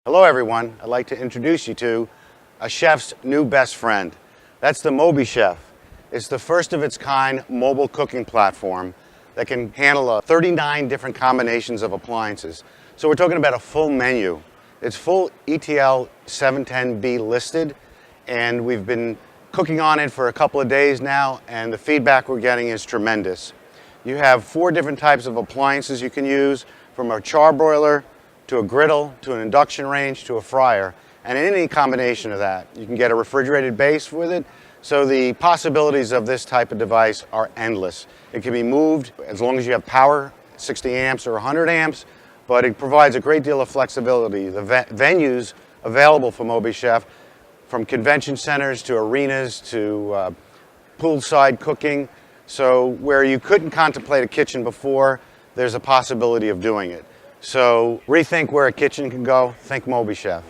Hello everyone, I'd like to introduce you to a chef's new best friend. That's the MobiChef. It's the first of its kind mobile cooking platform that can handle 39 different combinations of appliances. So we're talking about a full menu. It's full ETL 710B listed, and we've been cooking on it for a couple of days now, and the feedback we're getting is tremendous. You have 4 different types of appliances you can use, from a charbroiler to a griddle, to an induction range, to a fryer. And in any combination of that, you can get a refrigerated base with it. So the possibilities of this type of device are endless. It can be moved as long as you have power, 60 amps or 100 amps, but it provides a great deal of flexibility. The venues available for MobiChef, from convention centers to arenas to poolside cooking. So where you couldn't contemplate a kitchen before, there's a possibility of doing it. So rethink where a kitchen can go, think MobiChef.